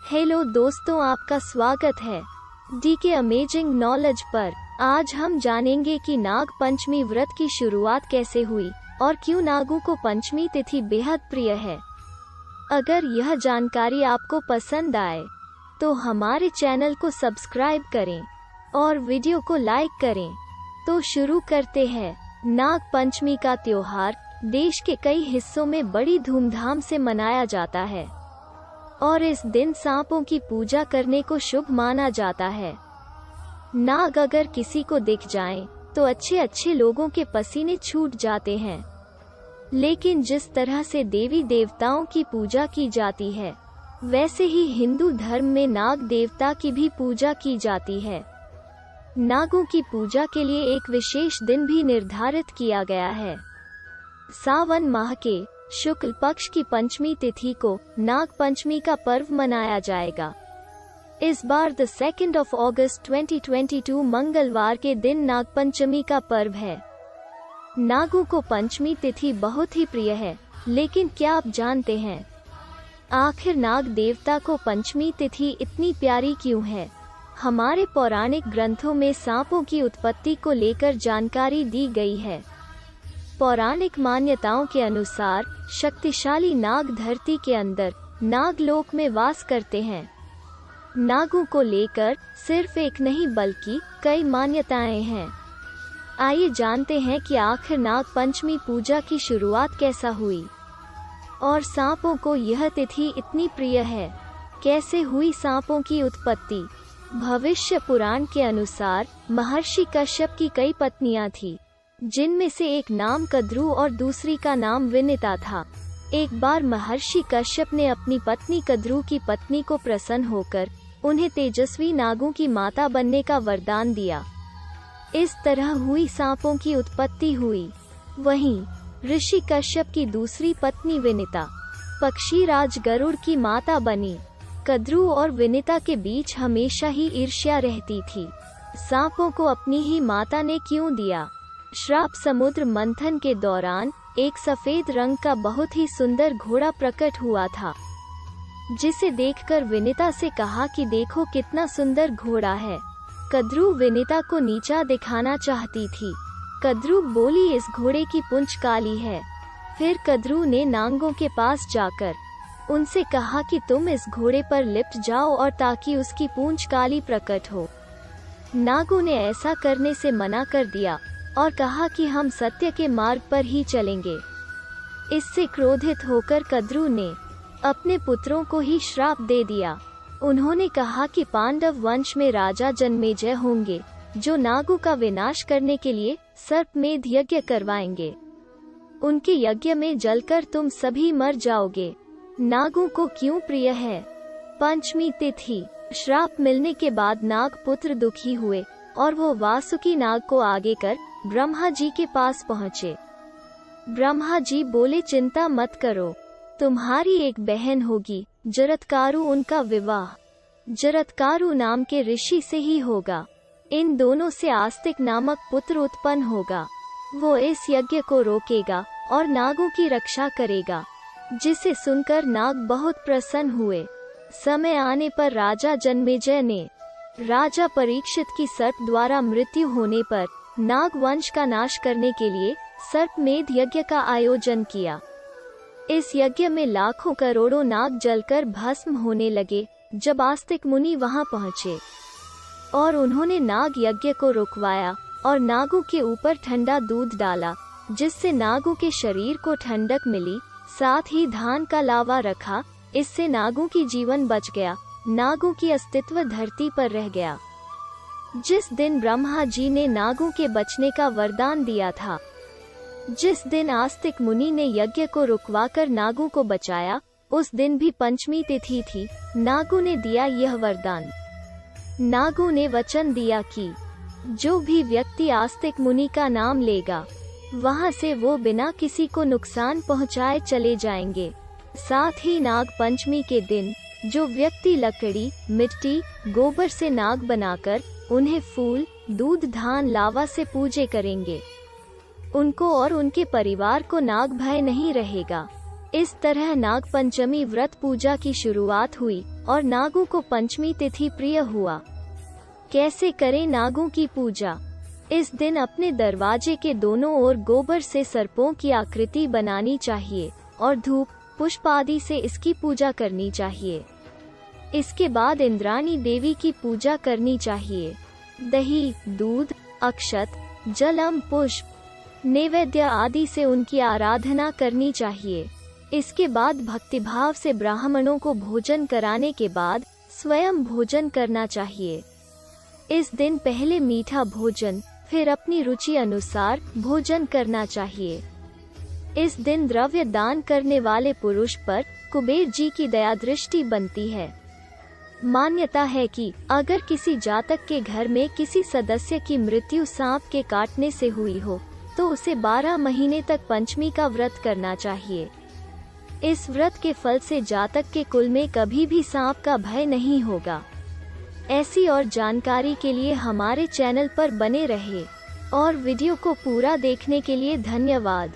Hello दोस्तों, आपका स्वागत है डीके अमेजिंग नॉलेज पर। आज हम जानेंगे कि नाग पंचमी व्रत की शुरुआत कैसे हुई और क्यों नागों को पंचमी तिथि बेहद प्रिय है। अगर यह जानकारी आपको पसंद आए तो हमारे चैनल को सब्सक्राइब करें और वीडियो को लाइक करें। तो शुरू करते हैं। नाग पंचमी का त्योहार देश के कई हिस्सों में बड़ी धूमधाम से मनाया जाता है और इस दिन सांपों की पूजा करने को शुभ माना जाता है। नाग अगर किसी को दिख जाएं, तो अच्छे अच्छे लोगों के पसीने छूट जाते हैं। लेकिन जिस तरह से देवी देवताओं की पूजा की जाती है, वैसे ही हिंदू धर्म में नाग देवता की भी पूजा की जाती है। नागों की पूजा के लिए एक विशेष दिन भी निर्धारित किया गया है। सावन माह के शुक्ल पक्ष की पंचमी तिथि को नाग पंचमी का पर्व मनाया जाएगा। इस बार 2 अगस्त 2022 मंगलवार के दिन नाग पंचमी का पर्व है। नागों को पंचमी तिथि बहुत ही प्रिय है, लेकिन क्या आप जानते हैं आखिर नाग देवता को पंचमी तिथि इतनी प्यारी क्यों है? हमारे पौराणिक ग्रंथों में सांपों की उत्पत्ति को लेकर जानकारी दी गई है। पौराणिक मान्यताओं के अनुसार शक्तिशाली नाग धरती के अंदर नागलोक में वास करते हैं। नागों को लेकर सिर्फ एक नहीं बल्कि कई मान्यताएं हैं। आइए जानते हैं कि आखिर नाग पंचमी पूजा की शुरुआत कैसा हुई और सांपों को यह तिथि इतनी प्रिय है। कैसे हुई सांपों की उत्पत्ति? भविष्य पुराण के अनुसार महर्षि कश्यप की कई पत्नियां थीं, जिनमें से एक नाम कद्रू और दूसरी का नाम विनिता था। एक बार महर्षि कश्यप ने अपनी पत्नी कद्रू की पत्नी को प्रसन्न होकर उन्हें तेजस्वी नागों की माता बनने का वरदान दिया। इस तरह हुई सांपों की उत्पत्ति हुई। वहीं ऋषि कश्यप की दूसरी पत्नी विनिता पक्षीराज गरुड़ की माता बनी। कद्रू और विनिता के बीच हमेशा ही ईर्ष्या रहती थी। सांपों को अपनी ही माता ने क्यों दिया? श्राप समुद्र मंथन के दौरान एक सफेद रंग का बहुत ही सुंदर घोड़ा प्रकट हुआ था, जिसे देखकर विनिता से कहा कि देखो कितना सुंदर घोड़ा है। कद्रू विनिता को नीचा दिखाना चाहती थी। कद्रू बोली इस घोड़े की पूंछ काली है। फिर कद्रू ने नागों के पास जाकर उनसे कहा कि तुम इस घोड़े पर लिपट जाओ और ताकि उसकी पूंछ काली प्रकट हो। नागों ने ऐसा करने से मना कर दिया और कहा कि हम सत्य के मार्ग पर ही चलेंगे। इससे क्रोधित होकर कद्रू ने अपने पुत्रों को ही श्राप दे दिया। उन्होंने कहा कि पांडव वंश में राजा जन्मेजय होंगे, जो नागों का विनाश करने के लिए सर्पमेध यज्ञ करवाएंगे। उनके यज्ञ में जलकर तुम सभी मर जाओगे। नागों को क्यों प्रिय है पंचमी तिथि? श्राप मिलने के बाद नाग पुत्र दुखी हुए और वो वासुकी नाग को आगे कर ब्रह्मा जी के पास पहुँचे। ब्रह्मा जी बोले, चिंता मत करो, तुम्हारी एक बहन होगी जरत्कारु, उनका विवाह जरत्कारु नाम के ऋषि से ही होगा। इन दोनों से आस्तिक नामक पुत्र उत्पन्न होगा। वो इस यज्ञ को रोकेगा और नागों की रक्षा करेगा। जिसे सुनकर नाग बहुत प्रसन्न हुए। समय आने पर राजा जन्मेजय ने राजा परीक्षित की सर्प द्वारा मृत्यु होने पर नाग वंश का नाश करने के लिए सर्पमेध यज्ञ का आयोजन किया। इस यज्ञ में लाखों करोड़ों नाग जलकर भस्म होने लगे। जब आस्तिक मुनि वहां पहुंचे और उन्होंने नाग यज्ञ को रुकवाया और नागों के ऊपर ठंडा दूध डाला, जिससे नागों के शरीर को ठंडक मिली, साथ ही धान का लावा रखा। इससे नागों की जीवन बच गया। नागों की अस्तित्व धरती पर रह गया। जिस दिन ब्रह्मा जी ने नागों के बचने का वरदान दिया था, जिस दिन आस्तिक मुनि ने यज्ञ को रुकवाकर नागों को बचाया, उस दिन भी पंचमी तिथि थी। नागों ने दिया यह वरदान। नागों ने वचन दिया कि जो भी व्यक्ति आस्तिक मुनि का नाम लेगा, वहां से वो बिना किसी को नुकसान पहुंचाए चले जाएंगे। साथ ही नाग पंचमी के दिन जो व्यक्ति लकड़ी, मिट्टी, गोबर से नाग बनाकर उन्हें फूल, दूध, धान, लावा से पूजे करेंगे, उनको और उनके परिवार को नाग भय नहीं रहेगा। इस तरह नाग पंचमी व्रत पूजा की शुरुआत हुई और नागों को पंचमी तिथि प्रिय हुआ। कैसे करें नागों की पूजा? इस दिन अपने दरवाजे के दोनों ओर गोबर से सर्पों की आकृति बनानी चाहिए और धूप पुष्प आदि से इसकी पूजा करनी चाहिए। इसके बाद इंद्राणी देवी की पूजा करनी चाहिए। दही, दूध, अक्षत, जलम, पुष्प, नैवेद्य आदि से उनकी आराधना करनी चाहिए। इसके बाद भक्तिभाव से ब्राह्मणों को भोजन कराने के बाद स्वयं भोजन करना चाहिए। इस दिन पहले मीठा भोजन, फिर अपनी रुचि अनुसार भोजन करना चाहिए। इस दिन द्रव्य दान करने वाले पुरुष पर कुबेर जी की दया दृष्टि बनती है। मान्यता है कि अगर किसी जातक के घर में किसी सदस्य की मृत्यु सांप के काटने से हुई हो तो उसे 12 महीने तक पंचमी का व्रत करना चाहिए। इस व्रत के फल से जातक के कुल में कभी भी सांप का भय नहीं होगा। ऐसी और जानकारी के लिए हमारे चैनल पर बने रहे और वीडियो को पूरा देखने के लिए धन्यवाद।